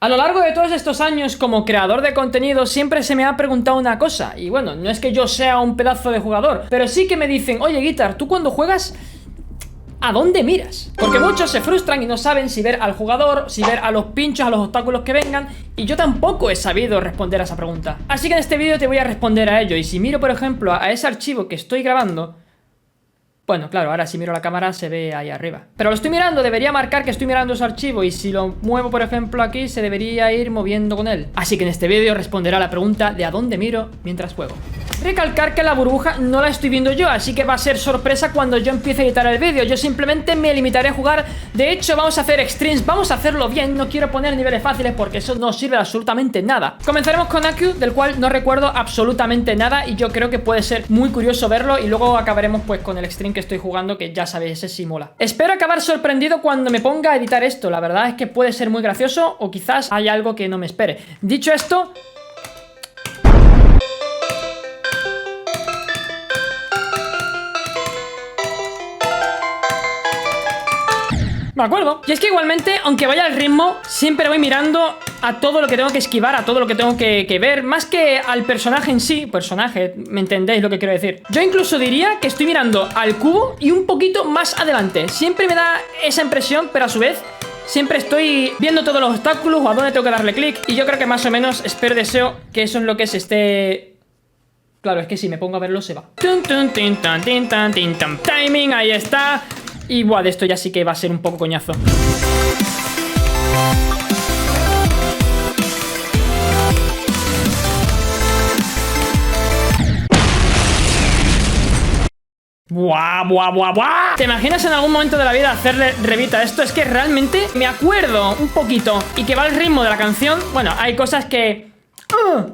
A lo largo de todos estos años como creador de contenido siempre se me ha preguntado una cosa. Y bueno, no es que yo sea un pedazo de jugador, pero sí que me dicen: oye, Guitar, ¿tú cuando juegas a dónde miras? Porque muchos se frustran y no saben si ver al jugador, si ver a los pinchos, a los obstáculos que vengan. Y yo tampoco he sabido responder a esa pregunta. Así que en este vídeo te voy a responder a ello. Y si miro, por ejemplo, a ese archivo que estoy grabando... Bueno, claro, ahora si miro la cámara se ve ahí arriba. Pero lo estoy mirando, debería marcar que estoy mirando ese archivo. Y si lo muevo, por ejemplo, aquí, se debería ir moviendo con él. Así que en este vídeo responderá la pregunta de a dónde miro mientras juego. Recalcar que la burbuja no la estoy viendo yo, así que va a ser sorpresa cuando yo empiece a editar el vídeo. Yo simplemente me limitaré a jugar. De hecho, vamos a hacer extremes, vamos a hacerlo bien. No quiero poner niveles fáciles porque eso no sirve de absolutamente nada. Comenzaremos con Aku, del cual no recuerdo absolutamente nada, y yo creo que puede ser muy curioso verlo. Y luego acabaremos pues con el extreme que estoy jugando, que ya sabéis, ese sí mola. Espero acabar sorprendido cuando me ponga a editar esto. La verdad es que puede ser muy gracioso, o quizás hay algo que no me espere. Dicho esto... me acuerdo. Y es que igualmente, aunque vaya al ritmo, siempre voy mirando a todo lo que tengo que esquivar, a todo lo que tengo que ver, más que al personaje en sí. Personaje, ¿me entendéis lo que quiero decir? Yo incluso diría que estoy mirando al cubo y un poquito más adelante. Siempre me da esa impresión, pero a su vez siempre estoy viendo todos los obstáculos o a dónde tengo que darle clic. Y yo creo que más o menos, espero, deseo que eso es lo que es este... Claro, es que si me pongo a verlo se va. Timing, ahí está. Y buah, de esto ya sí que va a ser un poco coñazo. Buah, buah, buah, buah. ¿Te imaginas en algún momento de la vida hacerle revita a esto? Es que realmente me acuerdo un poquito y que va al ritmo de la canción. Bueno, hay cosas que...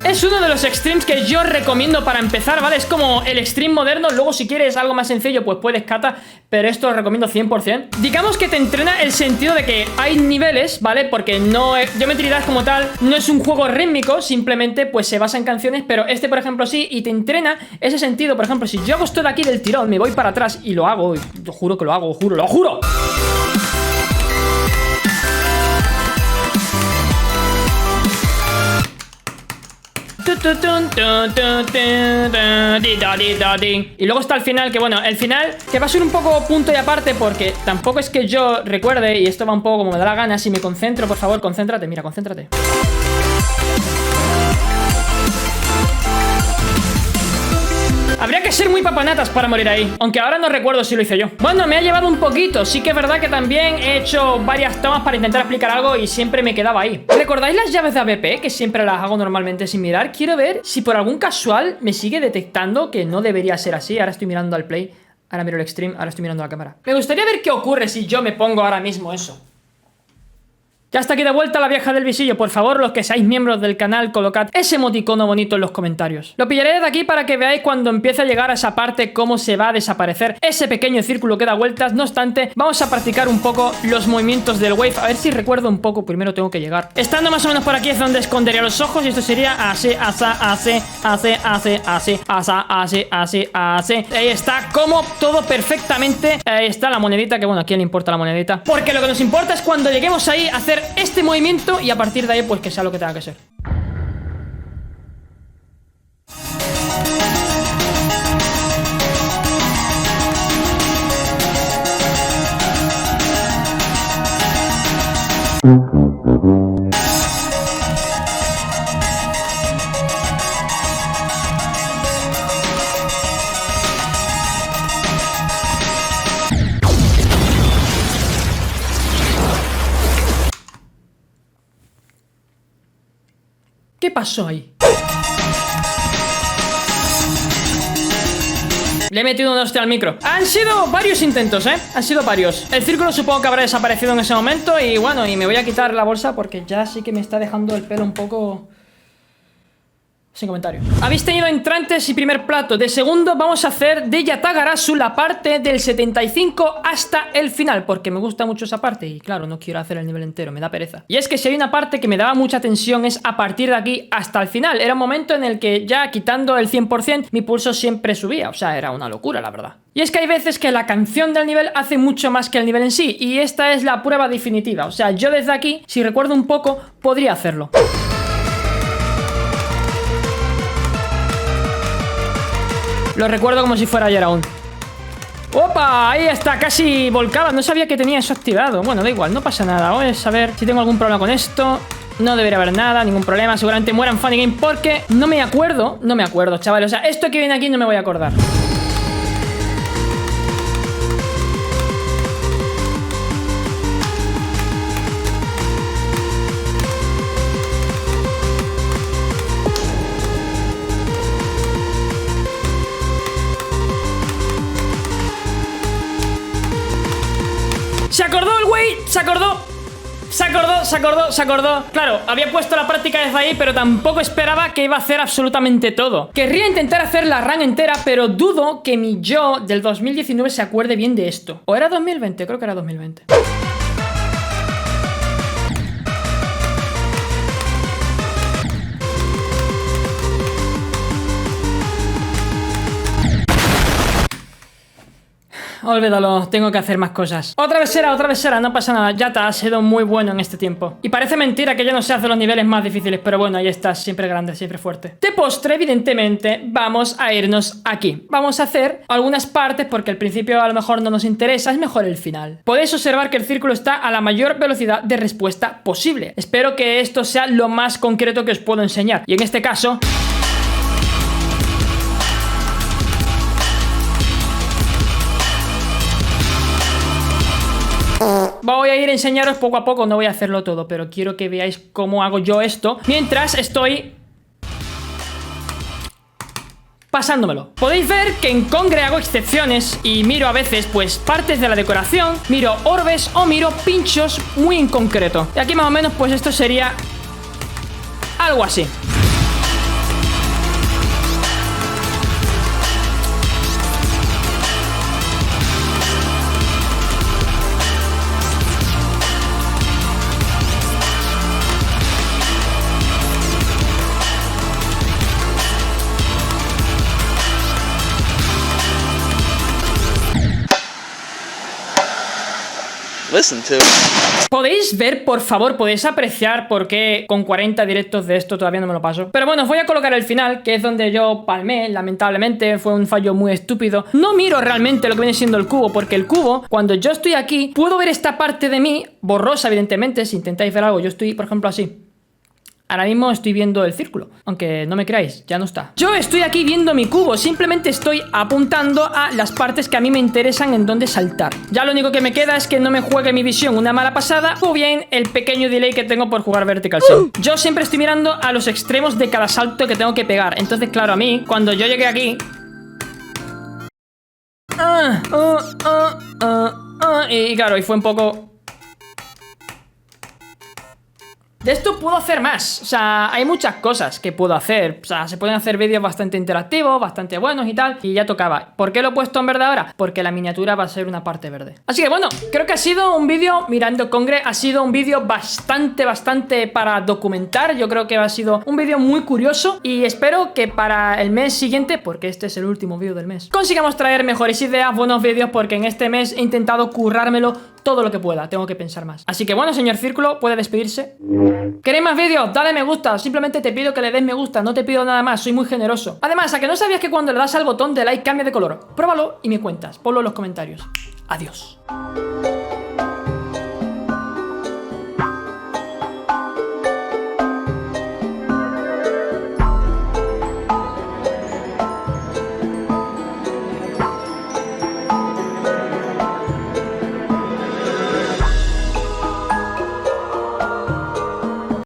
es uno de los extremes que yo recomiendo para empezar, ¿vale? Es como el extreme moderno. Luego si quieres algo más sencillo pues puedes cata, pero esto lo recomiendo 100%. Digamos que te entrena el sentido de que hay niveles, ¿vale? Porque no es... Geometry Dash como tal no es un juego rítmico, simplemente pues se basa en canciones. Pero este, por ejemplo, sí, y te entrena ese sentido. Por ejemplo, si yo hago esto de aquí del tirón, me voy para atrás y lo hago, y lo juro que lo hago, lo juro. Y luego está el final, que bueno, el final que va a ser un poco punto y aparte, porque tampoco es que yo recuerde, y esto va un poco como me da la gana. Si me concentro, por favor, concéntrate, mira, concéntrate. Habría que ser muy papanatas para morir ahí, aunque ahora no recuerdo si lo hice yo. Bueno, me ha llevado un poquito. Sí que es verdad que también he hecho varias tomas para intentar explicar algo y siempre me quedaba ahí. ¿Recordáis las llaves de AWP? Que siempre las hago normalmente sin mirar. Quiero ver si por algún casual me sigue detectando que no debería ser así. Ahora estoy mirando al play, ahora miro el extreme, ahora estoy mirando a la cámara. Me gustaría ver qué ocurre si yo me pongo ahora mismo eso. Ya está aquí de vuelta la vieja del visillo. Por favor, los que seáis miembros del canal, colocad ese emoticono bonito en los comentarios. Lo pillaré de aquí para que veáis cuando empiece a llegar a esa parte cómo se va a desaparecer ese pequeño círculo que da vueltas. No obstante, vamos a practicar un poco los movimientos del wave. A ver si recuerdo un poco. Primero tengo que llegar. Estando más o menos por aquí es donde escondería los ojos. Y esto sería así, así. Ahí está, como todo perfectamente. Ahí está la monedita, que bueno, ¿a quién le importa la monedita? Porque lo que nos importa es cuando lleguemos ahí a hacer este movimiento y a partir de ahí pues que sea lo que tenga que ser. ¿Qué pasó ahí? Le he metido un hostia al micro. Han sido varios intentos, ¿eh? Han sido varios. El círculo supongo que habrá desaparecido en ese momento. Y bueno, y me voy a quitar la bolsa porque ya sí que me está dejando el pelo un poco... Sin comentarios. Habéis tenido entrantes y primer plato. De segundo vamos a hacer de Yatagarasu la parte del 75 hasta el final, porque me gusta mucho esa parte y claro, no quiero hacer el nivel entero, me da pereza. Y es que si hay una parte que me daba mucha tensión es a partir de aquí hasta el final. Era un momento en el que ya quitando el 100% mi pulso siempre subía, o sea, era una locura la verdad. Y es que hay veces que la canción del nivel hace mucho más que el nivel en sí, y esta es la prueba definitiva. O sea, yo desde aquí, si recuerdo un poco, podría hacerlo. Lo recuerdo como si fuera ayer aún. ¡Opa! Ahí está, casi volcada. No sabía que tenía eso activado. Bueno, da igual, no pasa nada. Voy a saber si tengo algún problema con esto. No debería haber nada, ningún problema. Seguramente muera en Funny Game porque no me acuerdo, chavales. O sea, esto que viene aquí no me voy a acordar. ¡Se acordó el güey! ¡Se acordó! Se acordó. Claro, había puesto la práctica desde ahí, pero tampoco esperaba que iba a hacer absolutamente todo. Querría intentar hacer la run entera, pero dudo que mi yo del 2019 se acuerde bien de esto. ¿O era 2020? Creo que era 2020. Olvídalo, tengo que hacer más cosas. Otra vez será, no pasa nada. Yata ha sido muy bueno en este tiempo. Y parece mentira que ya no se hace los niveles más difíciles, pero bueno, ahí estás, siempre grande, siempre fuerte. De postre, evidentemente, vamos a irnos aquí. Vamos a hacer algunas partes porque al principio a lo mejor no nos interesa, es mejor el final. Podéis observar que el círculo está a la mayor velocidad de respuesta posible. Espero que esto sea lo más concreto que os puedo enseñar. Y en este caso... voy a ir a enseñaros poco a poco, no voy a hacerlo todo, pero quiero que veáis cómo hago yo esto mientras estoy pasándomelo. Podéis ver que en Kongre hago excepciones y miro a veces pues partes de la decoración, miro orbes o miro pinchos muy en concreto. Y aquí más o menos pues esto sería algo así. Podéis ver, por favor, podéis apreciar por qué con 40 directos de esto todavía no me lo paso. Pero bueno, os voy a colocar el final, que es donde yo palmé, lamentablemente, fue un fallo muy estúpido. No miro realmente lo que viene siendo el cubo, porque el cubo, cuando yo estoy aquí, puedo ver esta parte de mí, borrosa evidentemente, si intentáis ver algo, yo estoy, por ejemplo, así. Ahora mismo estoy viendo el círculo, aunque no me creáis, ya no está. Yo estoy aquí viendo mi cubo, simplemente estoy apuntando a las partes que a mí me interesan en donde saltar. Ya lo único que me queda es que no me juegue mi visión una mala pasada o bien el pequeño delay que tengo por jugar Vertical Sim. Yo siempre estoy mirando a los extremos de cada salto que tengo que pegar. Entonces, claro, a mí, cuando yo llegué aquí... y claro, y fue un poco... De esto puedo hacer más, o sea, hay muchas cosas que puedo hacer. O sea, se pueden hacer vídeos bastante interactivos, bastante buenos y tal. Y ya tocaba. ¿Por qué lo he puesto en verde ahora? Porque la miniatura va a ser una parte verde. Así que bueno, creo que ha sido un vídeo, mirando Kongre, ha sido un vídeo bastante para documentar. Yo creo que ha sido un vídeo muy curioso. Y espero que para el mes siguiente, porque este es el último vídeo del mes, consigamos traer mejores ideas, buenos vídeos, porque en este mes he intentado currármelo todo lo que pueda, tengo que pensar más. Así que bueno, señor Círculo, puede despedirse. ¿Queréis más vídeos? Dale me gusta. Simplemente te pido que le des me gusta, no te pido nada más, soy muy generoso. Además, ¿a que no sabías que cuando le das al botón de like cambia de color? Pruébalo y me cuentas, ponlo en los comentarios. Adiós.